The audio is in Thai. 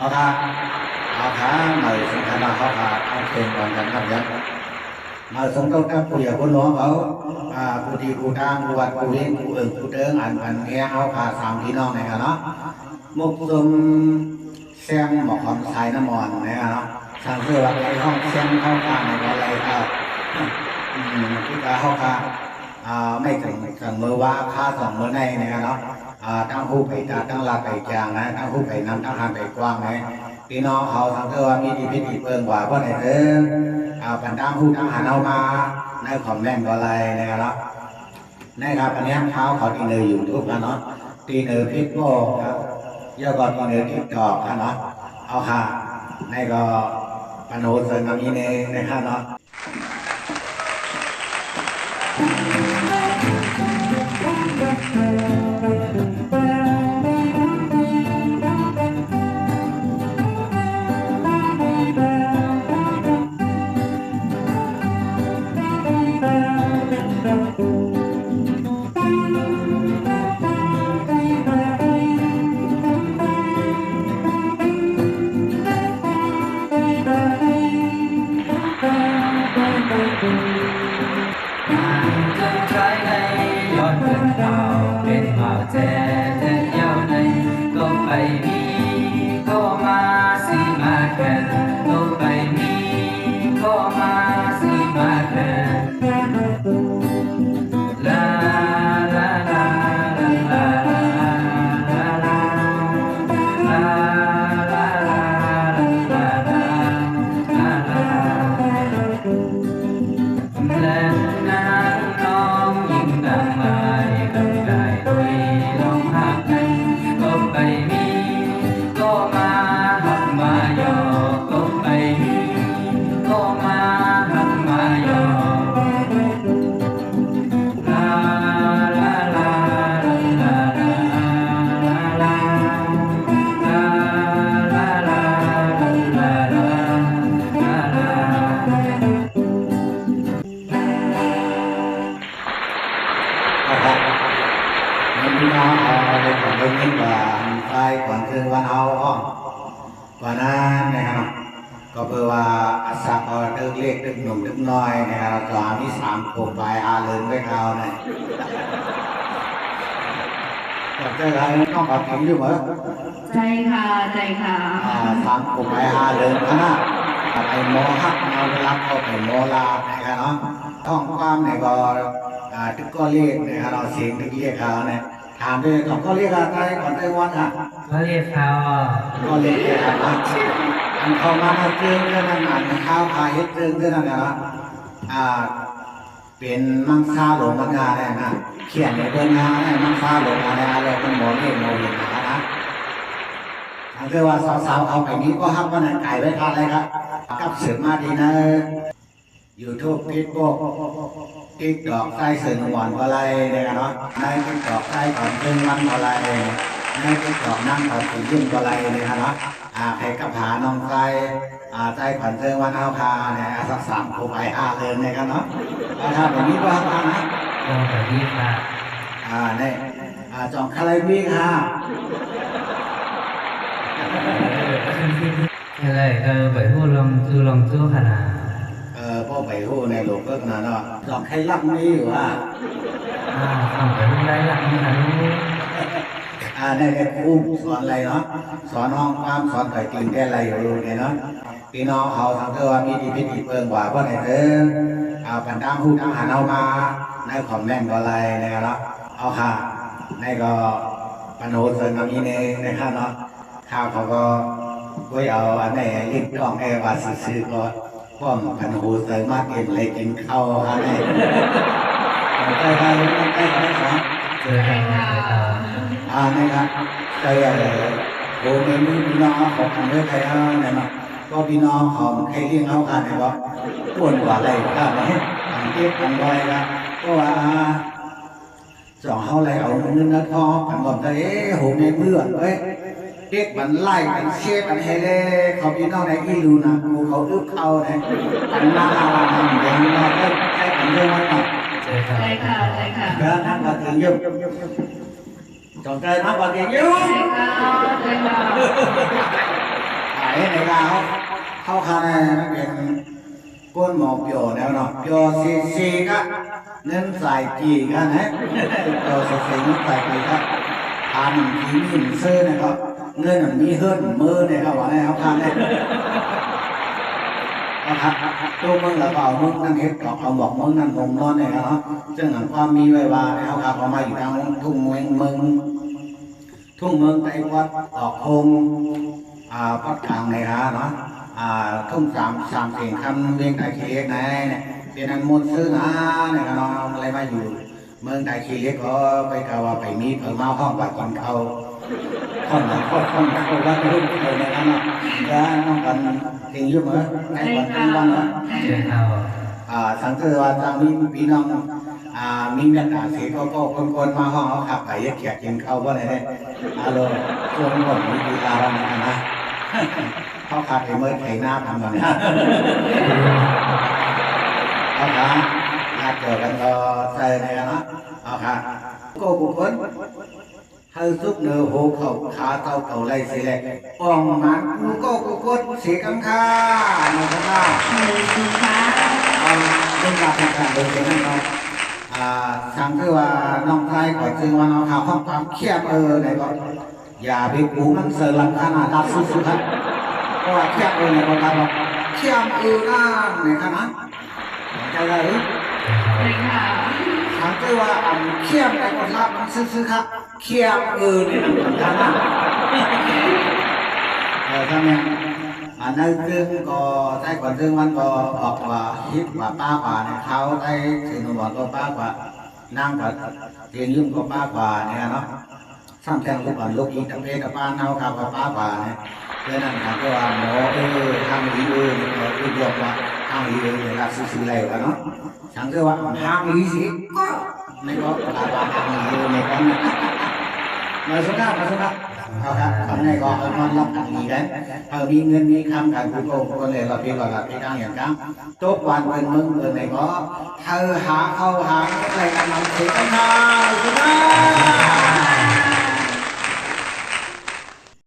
เอาค่ะเอาค่ะหน่อยสำคัญมาเขาค่ะเอาเพลงก่อนกันครับยักมาสมทบกับผู้ใหญ่ผู้น้องเขาผู้ดีผู้ทางผู้วัดผู้เลี้ยงผู้ผู้เดิงอันเนี้ยเขาค่ะสามพี่น้องนะครับเนาะมุกซุมแซมหมอกคำสายน้ำมอนนะครับเนาะสั่งเสื้อว่าในห้องแซมเข้าข้างในอะไรครับที่กาเข้าข้างไม่ถึงมือว่าค่าสองมือในนะครับเนาะตั้งผู้ไปตาตั้งลาไปจางนะตั้งผู้ไปนำตั้งหางไปกว้างนะพี่น้องเขาทั้งเทว่ามีดีพิธีเปิงกว่าเพราะไหนเด้อบรรดาผู้ตั้งหาเอามาในของแรงก็อะไรนะครับนะครับอันนี้เท้าเขาตีเนยอยู่ทุกกันเนาะตีเนยพิษโก้ครับย่อก่อนตีเนยพิษกอกกันเนาะเอาค่ะในก็ปนโหเสริมนี้เองนะครับเนาะพี่น้องเอาในของเรื่องนี้ว่าไปก่อนคือวันเอาก่อนนั้นนะครับก็เพื่อว่าอาสาก็ตึกเล็กตึกหนุ่มตึกน้อยนะครับจอมี3 คนไปเลินไว้เขาเนี่ยก็เจอใครต้องขอบคุณอยู่เหรอใจค่ะใจค่ะ3 คนไปเลินคณะไปโมฮักเอารับเข้าไปโมลานะครับเนาะท่องความเนี่ยก็ตึกก็เรียกนะครับเราเสียงตึกเรียกเขาเนี่ยถามด้วยก่อนก็เรียกอะไรก่อนเตวันค่ะก็เรียกเขาก็เรียกอะไรอันเข้ามาเรื่องเรื่องนั้นอ่านข้าวพายเรื่องเรื่องนั้นนะเป็นมังซาหลงมังงาเนี่ยนะเขียนในเรื่องงานเนี่ยมังซาหลงอะไรอะไรเป็นหมอเล่หมอเห็นนะทางเรื่องว่าสาวๆเอาไปนี้ก็ห้ามว่าไหนไก่ไว้ทานอะไรครับกับเสือมาดีนะยูทูบคลิปโป๊กติ๊กดอกใต้เสือหมอนอะไรเนี่ยเนาะในติ๊กดอกใต้ก่อนเรื่องมันอะไรในติ๊กดอกนั่งก่อนถึงยุ่งอะไรเนี่ยเนาะใครกับผาน้องใต้ใต้ก่อนเรื่องวันเอาพาเนี่ยสัก3 คนไปเลยเนี่ยกันเนาะถ้าแบบนี้ก็ห้ามนะแบบนี้ค่ะเนี่ยจองคาราบิกค่ะอะไรbảy hô lòng chưa hả nào พ่อไปหูในโลกก็ขนาดนั้นจองใครรับนี่อยู่ฝั่งไปไม่ได้รับนี่นะในครูสอนอะไรเนาะสอนห้องความสอนไก่ตีนแก่อะไรอยู่เนี่ยเนาะพี่น้องเขาทำเธอว่ามีดีพิธีเปิงกว่าเพราะไหนเธอปันตามผู้ตั้งหาเอามาในของแม่งก็อะไรนะครับเนาะเอาค่ะในก็ปนโหเสริมนี้นะครับเนาะข้าวเขาก็เอาอันไหนลิ้นกล้องว่าซื้อก็ป้อมพันหูเสริมมากเกินเลยกินข้าวอะไรใกล้ใกล้ใกล้ใกล้ครับเจอกันนะครับใจโอ้เป็นพี่น้องของทางเลือกใครเนี่ยนะก็พี่น้องของใครเลี้ยงเขากันเนี่ยว่าป่วนกว่าอะไรก็ไหนเก็บกันไว้ละก็ว่าสองเขาอะไรเอาเงินนักทองผันบอกแต่โหเป็นเพื่อนเว้ยเด็กมันไล่มันเชี่ยมันเฮเล่เขาพี่น้องในอีรูนะกูเขาอึบเขาเนี่ยมันน่าเดี๋ยวเราได้ใช้กันเรื่องมันหน่อยใจค่ะใจค่ะเดี๋ยวนั่งมาถึงยุ่งจงใจนั่งมาถึงยุ่งใจค่ะใจค่ะ ดาเขาคาในนักเรียนก้นหมอเปียวแล้วเนาะเปียวซีก็เงินใส่จีกันนะเปียวซีเงินใส่จีก็ทานที่มีเสื้อนะครับเงินมีเฮิร์นมือเนี่ยเขาว่าไงเขาทานได้นะครับตัวมึงแล้วก็เอามึงนั่นเฮ็ดดอกเอาบอกมึงนั่นลงนอนเนี่ยครับซึ่งหลังความมีไว้ว่าเขาขับออกมาอยู่ทางทุ่งเมืองไต้หวันออกโฮมพัดกลางnàyฮะเนาะทุ่งสามเสียงคำเวียงไต่ขี้เล็กเนี่ยเป็นอันมุดซื้อนะเนี่ยก็น้องอะไรมาอยู่เมืองไต่ขี้เล็กก็ไปกล่าวไปมีเผยมาห้องว่ากินเขาคนเขาว่ารุ่นเขาเนี่ยนะแล้วน้องกันเก่งยุ่งเหรอในวันที่วันนะ เจ้าข่าว สังเกตว่าทางนี้พี่น้องมีเงินเสียก็คนมาห้องเขาขับไปเขียดกินเขาว่าอะไรเนี่ยอารมณ์ช่วงก่อนมีกีฬาอะไรนะเขาขาดไปเมื่อไถหน้าทำกันนะเอาค่ะญาติเจอกันก็ใส่ในกันนะเอาค่ะก็บุคคลให้ซุกเนื้อหูเขาขาเต้าเขาไล่สิแหละป้องมันก็บุคคลเสียกังค่าในข้างหน้า ขอบคุณค่ะ เรื่องการแข่งขันโดยเฉพาะน้องสังคือว่าน้องชายก่อนซึ่งว่าน้องข่าวความเครียดไหนก็อย่าไปปูมันเสือหลังขนาดดับสุดๆครับเพราะว่าเครียดในคนเราเครียดน่าในขณะใจเลย ใช่ค่ะ สังคือว่าเครียดในคนเรามันซื่อๆครับเครียดในขณะถ้าแม่นั่นซึ่งก็ใช้ก่อนซึ่งมันก็ออกว่าฮิตว่าป้ากว่าเนี่ยเขาได้ถึงบอกก็ป้ากว่านั่งกว่าเรียนยุ่งก็ป้ากว่าเนี่ยเนาะซ้ำแทงลูกก่อนลูกอีกตะเพกับป้าเน่าครับว่าป้ากว่าเนี่ยเพราะนั้นก็ว่าหมอทางอีเนี่ยก็เรียกว่าทางอีเนี่ยรักซื่อๆเลยเนาะฉันก็ว่าทางอีสิก็ไม่ก็ตาบาทางอีเนี่ยก็มาสุดาเอาครับทำไงก็เอามันรับกันดีกันมีเงินมีคำกันผู้โกงคนเลยเราพี่ก็รับพี่ตั้งอย่างกันทุกวันเป็นมึงเป็นไหนก็เธอหาเข้าหาอะไรกันมันเสียกันนะสุดา